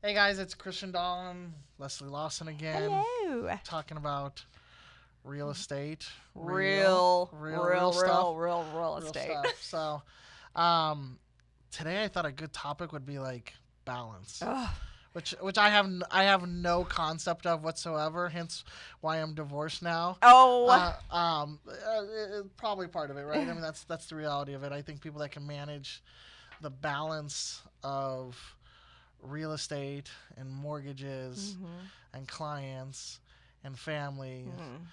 Hey guys, it's Christian Dolan, Leslie Lawson again, Hello. talking about real estate, Real, real real, stuff, real, real real real estate. stuff. So, um, today I thought a good topic would be like balance, Ugh. which I have no concept of whatsoever. Hence why I'm divorced now. Oh. Probably part of it, right? I mean, that's the reality of it. I think people that can manage the balance of real estate and mortgages Mhm. and clients and family, Mhm.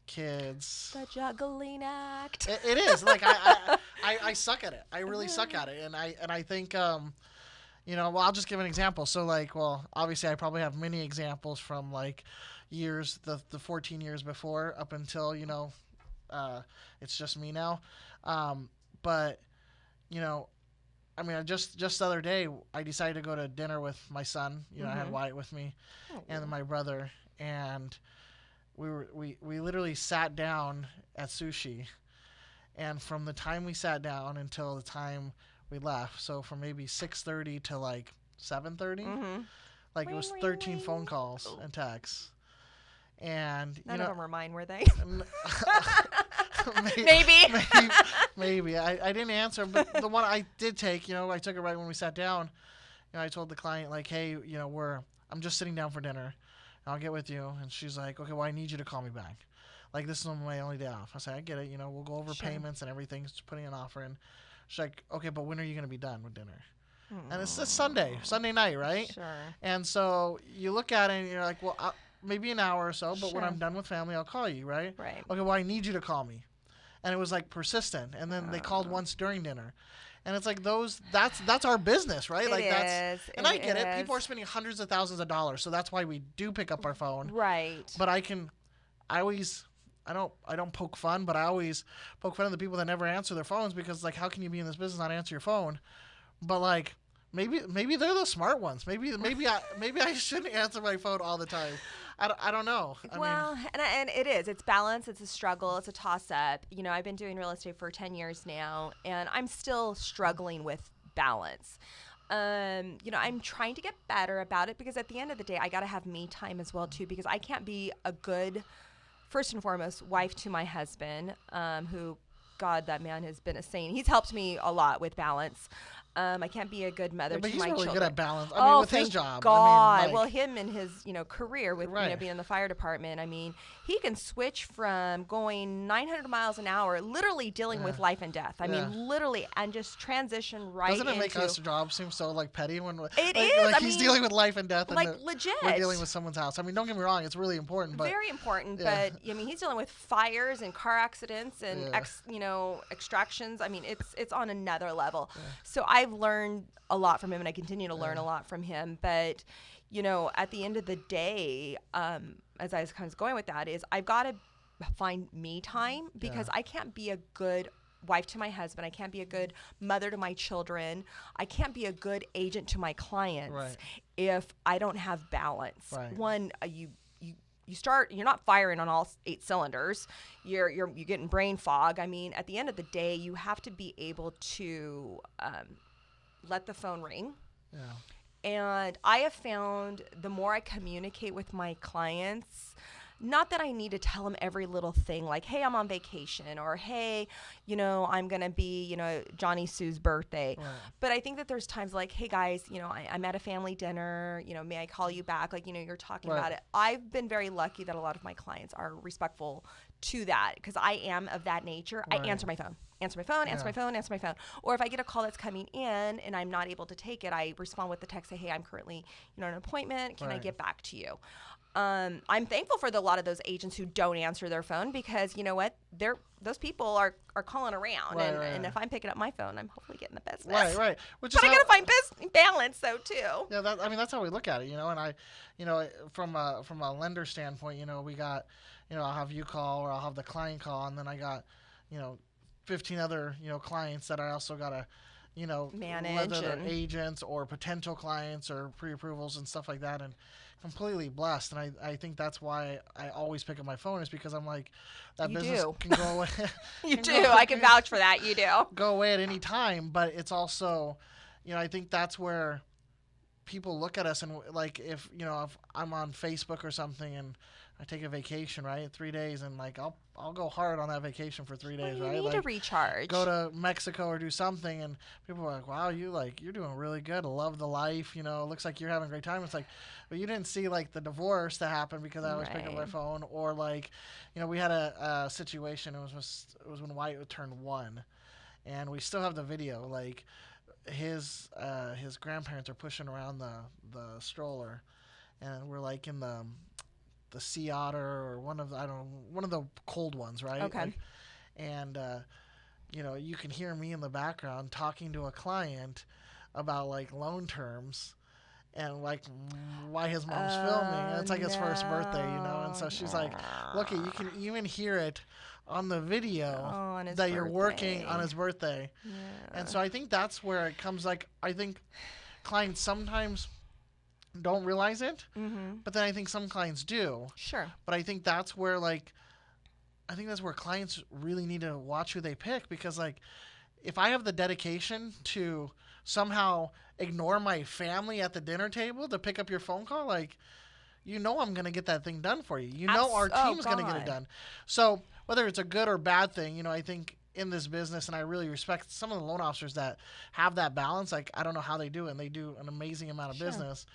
kids. The juggling act. It is like I suck at it. I really suck at it, and I think well, I'll just give an example. So like, well, obviously I probably have many examples from like years the 14 years before up until uh, it's just me now, but you know I mean, just the other day, I decided to go to dinner with my son. I had Mhm. Wyatt with me, Oh. and then my brother, and we literally sat down at sushi, and from the time we sat down until the time we left, so from maybe 6:30 to like 7:30, Mhm. like it Ring, was ring, 13 phone ring. calls Oh. and texts, and None of them were mine, were they? maybe, Maybe. maybe I didn't answer, but the one I did take, I took it right when we sat down. I told the client like, hey, I'm just sitting down for dinner. I'll get with you. And she's like, okay, well, I need you to call me back. Like, this is my only day off. I said, I get it. We'll go over Sure. payments and everything. Just putting an offer in. She's like, okay, but when are you going to be done with dinner? And it's Sunday night, right? Sure. And so you look at it and you're like, well, maybe an hour or so, but when Sure. I'm done with family, I'll call you, right? Right. Okay, well, I need you to call me. And it was like persistent. And then they called Oh. once during dinner. And it's like that's our business, right? It Like that's is. and I get it. is. People are spending hundreds of thousands of dollars, so that's why we do pick up our phone. Right. But I don't poke fun, but I always poke fun of the people that never answer their phones because like how can you be in this business and not answer your phone? But like maybe they're the smart ones. Maybe I shouldn't answer my phone all the time. I don't know. Well, and it is. It's balance. It's a struggle. It's a toss up. I've been doing real estate for 10 years now, and I'm still struggling with balance. I'm trying to get better about it because at the end of the day, I got to have me time as well, too, because I can't be a good, first and foremost, wife to my husband, who, God, that man has been a saint. He's helped me a lot with balance. I can't be a good mother but to he's my really children. good at balance. I mean, with his Thank job. God. I mean, like, well, him and his, career with Right. being in the fire department. I mean, he can switch from going 900 miles an hour, literally dealing with life and death. I Yeah. mean, literally, and just transition right Doesn't it into. make us job seem so like petty when It like, is. like I he's mean, dealing with life and death like and legit. we're dealing with someone's house. I mean, don't get me wrong, it's really important, but Very important, yeah. but I mean, he's dealing with fires and car accidents and Yeah. extractions. I mean, it's on another level. So I've learned a lot from him, and I continue to learn a lot from him. But at the end of the day, as I was kind of going with that, is I've got to find me time because I can't be a good wife to my husband. I can't be a good mother to my children. I can't be a good agent to my clients Right. if I don't have balance. Right. One, you start, you're not firing on all 8 cylinders. You're getting brain fog. I mean, at the end of the day, you have to be able to let the phone ring. Yeah. And I have found the more I communicate with my clients, not that I need to tell them every little thing like, hey, I'm on vacation, or hey, I'm going to be, Johnny Sue's birthday. Right. But I think that there's times like, hey guys, I'm at a family dinner, may I call you back? Like, you're talking Right. about it. I've been very lucky that a lot of my clients are respectful to that because I am of that nature. Right. I answer my phone. Answer my phone, answer Yeah. my phone, answer my phone. Or if I get a call that's coming in and I'm not able to take it, I respond with the text, say, hey, I'm currently, on an appointment. Can I Right. get back to you? I'm thankful for a lot of those agents who don't answer their phone because you know what? Those people are calling around. Right, and right. if I'm picking up my phone, I'm hopefully getting the business. Right. Which But is I got to find balance though, too. Yeah, that's how we look at it, and from a lender standpoint, we got, I'll have you call or I'll have the client call, and then I got, 15 other, clients that I also got to, Manage whether they're and- agents or potential clients or pre-approvals and stuff like that, and completely blessed. And I think that's why I always pick up my phone is because I'm like, that You business do. can go away. You can do. go- I can vouch for that. You do. go away at any time, but it's also, I think that's where people look at us and like if I'm on Facebook or something and I take a vacation, right, 3 days, and like I'll go hard on that vacation for 3 days, Well, right? you need Like to recharge. go to Mexico or do something, and people are like, "Wow, you're doing really good. I love the life. You know, it looks like you're having a great time." It's like, but you didn't see like the divorce that happened because I always pick up my Right. phone, or like, we had a situation. It was when Wyatt turned 1, and we still have the video. Like his grandparents are pushing around the stroller, and we're like in the Sea Otter or one of the cold ones, right? Okay. Like, and you can hear me in the background talking to a client about like loan terms and like why his mom's filming. And it's like his first birthday, and so she's like, "Look, you can even hear it on the video on his that you're working birthday. on his birthday." Yeah. And so I think that's where it comes. Like I think clients sometimes don't realize it, Mm-hmm. but then I think some clients do. Sure. But I think that's where clients really need to watch who they pick, because like if I have the dedication to somehow ignore my family at the dinner table to pick up your phone call, like I'm going to get that thing done for you. Our team's going to get it God. done. So whether it's a good or bad thing, I think in this business, and I really respect some of the loan officers that have that balance. Like I don't know how they do it, and they do an amazing amount of Sure. business.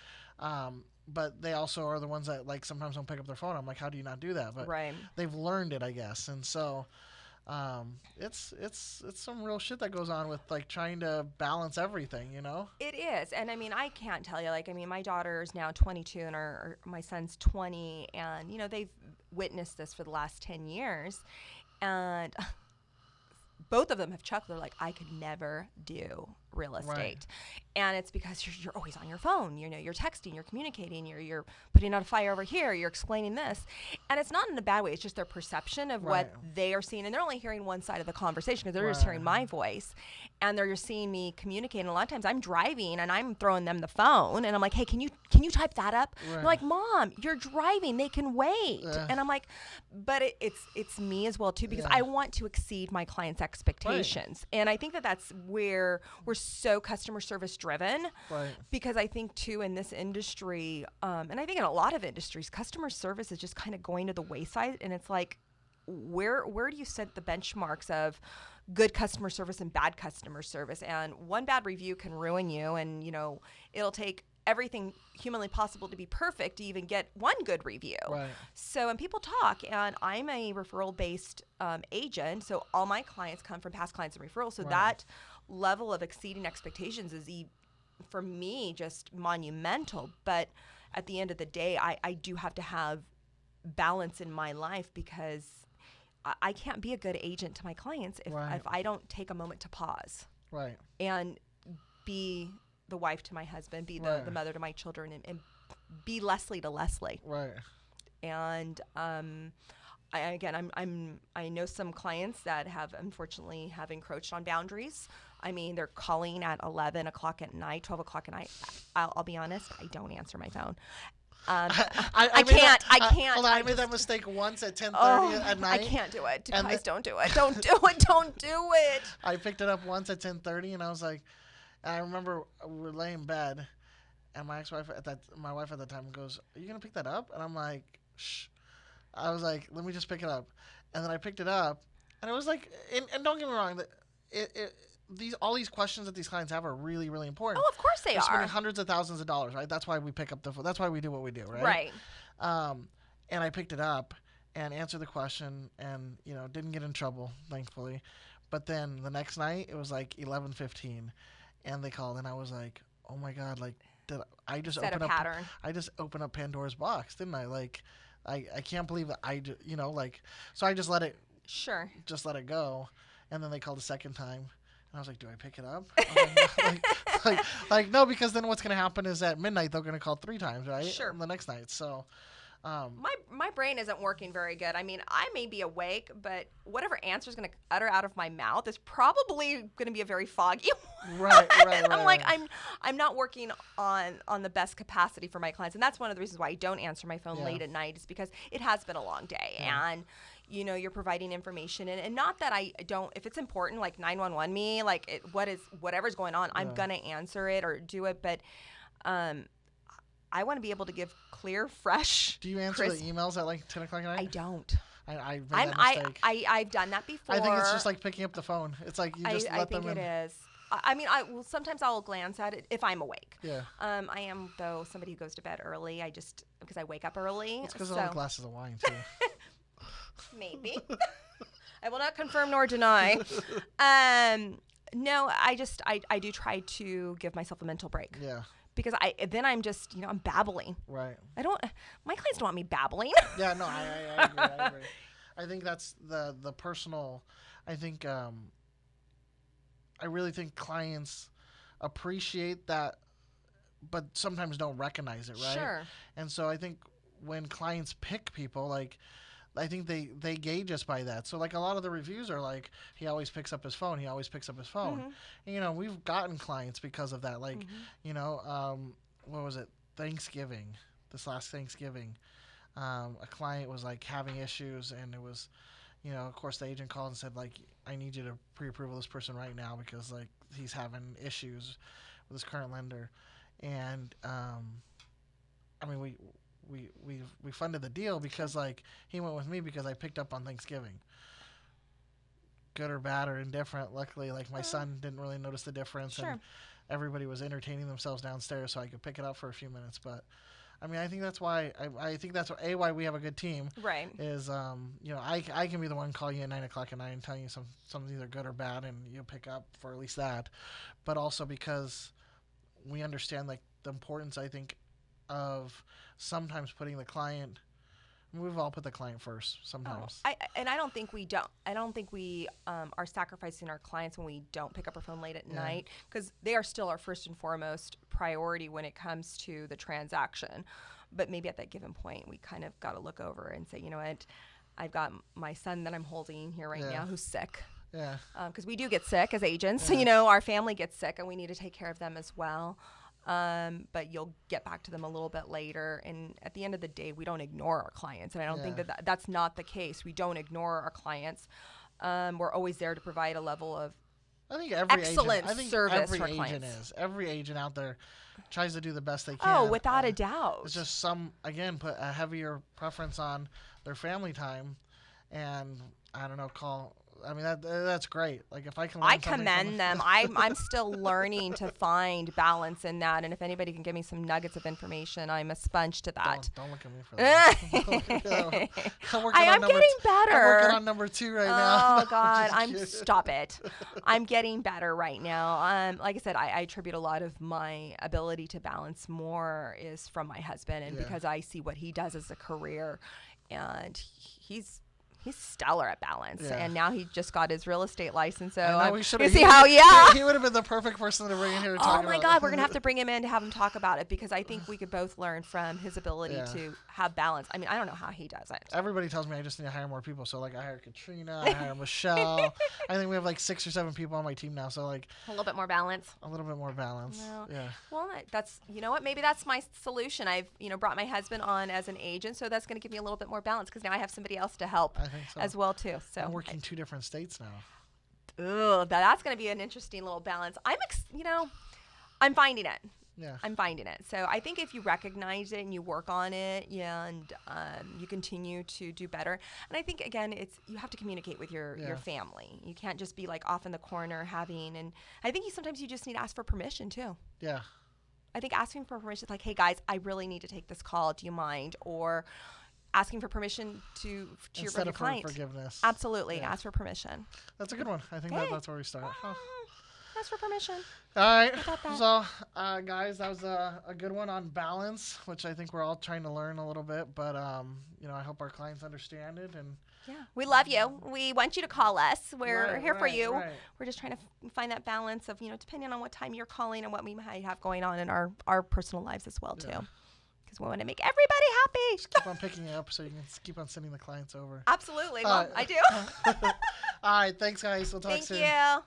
But they also are the ones that like sometimes don't pick up their phone. I'm like, how do you not do that? But Right. they've learned it, I guess. And so it's some real shit that goes on with like trying to balance everything, It is. And I mean, I can't tell you, like, I mean, my daughter is now 22 and my son's 20, and, they've witnessed this for the last 10 years. And both of them have chuckled. They're like, I could never do real estate. Right. And it's because you're always on your phone. You're texting, you're communicating, you're putting out a fire over here, you're explaining this. And it's not in a bad way. It's just their perception of Right. what they are seeing. And they're only hearing one side of the conversation because they're just Right. hearing my voice. And they're just seeing me communicate. And a lot of times I'm driving and I'm throwing them the phone. And I'm like, hey, can you type that up? Right. They're like, Mom, you're driving. They can wait. And I'm like, but it's me as well, too, because Yeah. I want to exceed my clients' expectations. And I think that's where we're so customer service driven. Right. Because I think, too, in this industry, and I think in a lot of industries, customer service is just kind of going to the wayside. And it's like, where do you set the benchmarks of good customer service and bad customer service? And one bad review can ruin you. And, it'll take everything humanly possible to be perfect to even get one good review. Right. So, and people talk, and I'm a referral-based agent, so all my clients come from past clients and referrals. So Right. that level of exceeding expectations is, for me, just monumental. But at the end of the day, I do have to have balance in my life, because I can't be a good agent to my clients if Right. I don't take a moment to pause Right. and be the wife to my husband, be Right. the mother to my children, and be Leslie to Leslie. Right. And I know some clients that unfortunately have encroached on boundaries. I mean, they're calling at 11 o'clock at night, 12 o'clock at night. I'll be honest, I don't answer my phone. I can't. Hold on, I made that mistake once at 10:30 at night. I can't do it. And Guys, don't do it. Don't do it. Don't do it. I picked it up once at 10:30, and I was like, I remember we were laying in bed, and my wife at the time goes, "Are you gonna pick that up?" And I'm like, "Shh." I was like, "Let me just pick it up," and then I picked it up, and it was like, and don't get me wrong, all these questions that these clients have are really, really important. Oh, of course they They're spending are. hundreds of thousands of dollars, right? That's why we pick up the phone. That's why we do what we do, right? Right. And I picked it up and answered the question, and didn't get in trouble, thankfully. But then the next night it was like 11:15, and they called, and I was like, oh my god, like did I just Set a open up? pattern. I just opened up Pandora's box, didn't I? Like, I can't believe that so I just let it Sure. go, and then they called a second time. And I was like, do I pick it up? I was like, no, because then what's going to happen is at midnight they're going to call 3 times, right? Sure. The next night. So, My brain isn't working very good. I mean, I may be awake, but whatever answer is going to utter out of my mouth is probably going to be a very foggy one. Right. I'm like, I'm not working on the best capacity for my clients. And that's one of the reasons why I don't answer my phone Yeah. late at night, is because it has been a long day. Yeah. And you're providing information, and not that I don't, if it's important, like 911 me, like whatever's going on, I'm Yeah. going to answer it or do it. But I want to be able to give clear, fresh. Do you answer crisp. the emails at like 10 o'clock at night? I don't. I made that mistake. I've done that before. I think it's just like picking up the phone. It's like you just let them in. I think it is. I mean, sometimes I'll glance at it if I'm awake. Yeah. I am, though, somebody who goes to bed early. Because I wake up early. It's because of all the glasses of wine, too. Maybe. I will not confirm nor deny. No, I do try to give myself a mental break. Yeah. Because I'm just, I'm babbling. Right. My clients don't want me babbling. Yeah, no, I agree. I agree. I think that's the personal, I think, I really think clients appreciate that, but sometimes don't recognize it, right? Sure. And so I think when clients pick people, like, I think they gauge us by that. So, like, a lot of the reviews are like, he always picks up his phone. He always picks up his phone. Mm-hmm. And, we've gotten clients because of that. Like, what was it? Thanksgiving, this last Thanksgiving, a client was, like, having issues, and it was, of course, the agent called and said, like, I need you to pre-approval this person right now because, like, he's having issues with his current lender. And, I mean, we funded the deal because, like, he went with me because I picked up on Thanksgiving. Good or bad or indifferent. Luckily, like, my son didn't really notice the difference. Sure. And everybody was entertaining themselves downstairs so I could pick it up for a few minutes. But, I mean, I think that's why I think that's why we have a good team. Right. Is I can be the one call you at 9 o'clock at night and tell you something's either good or bad, and you'll pick up for at least that. But also because we understand, like, the importance, I think, of sometimes putting the client. We've all put the client first sometimes. I don't think we don't. I don't think we are sacrificing our clients when we don't pick up our phone late at night, because they are still our first and foremost priority when it comes to the transaction. But maybe at that given point, we kind of got to look over and say, you know what, I've got my son that I'm holding here right now who's sick. Yeah. Because we do get sick as agents. Yeah. Our family gets sick, and we need to take care of them as well. But you'll get back to them a little bit later. And at the end of the day, we don't ignore our clients. And I don't think that's not the case. We don't ignore our clients. We're always there to provide a level of excellent service for clients. Every agent out there tries to do the best they can. Oh, without a doubt. It's just put a heavier preference on their family time. And I don't know, that's great. Like, if I can learn I commend them. I'm still learning to find balance in that. And if anybody can give me some nuggets of information, I'm a sponge to that. Don't look at me for that. I'm getting better. I'm working on number 2 right now. Oh, God. Stop it. I'm getting better right now. Like I said, I attribute a lot of my ability to balance more is from my husband. And because I see what he does as a career. And he's stellar at balance, and now he just got his real estate license. So you see how, he would have been the perfect person to bring in here to talk about it. Oh my God, we're gonna have to bring him in to have him talk about it, because I think we could both learn from his ability to have balance. I mean, I don't know how he does it. Everybody tells me I just need to hire more people. So, like, I hired Katrina, I hired Michelle. I think we have like 6 or 7 people on my team now. So, like, a little bit more balance. No. Yeah. Well, that's, you know what? Maybe that's my solution. I've brought my husband on as an agent, so that's gonna give me a little bit more balance, because now I have somebody else to help as well too. So I'm working 2 different states now. Ooh, that's going to be an interesting little balance. I'm finding it. Yeah. I'm finding it. So I think if you recognize it and you work on it, and you continue to do better. And I think, again, you have to communicate with your family. You can't just be like off in the corner and I think sometimes you just need to ask for permission too. Yeah. I think asking for permission is like, hey guys, I really need to take this call. Do you mind? Or asking for permission to your client. Instead of forgiveness. Absolutely. Ask for permission. That's a good one. I think that's where we start. Ask for permission. All right. So, guys, that was a good one on balance, which I think we're all trying to learn a little bit. But, I hope our clients understand it. And we love you. We want you to call us. We're here for you. Right. We're just trying to find that balance of, depending on what time you're calling and what we might have going on in our personal lives as well, too. Because we want to make everybody happy. Just keep on picking it up so you can keep on sending the clients over. Absolutely. Well, I do. All right. Thanks, guys. We'll talk soon. Thank you.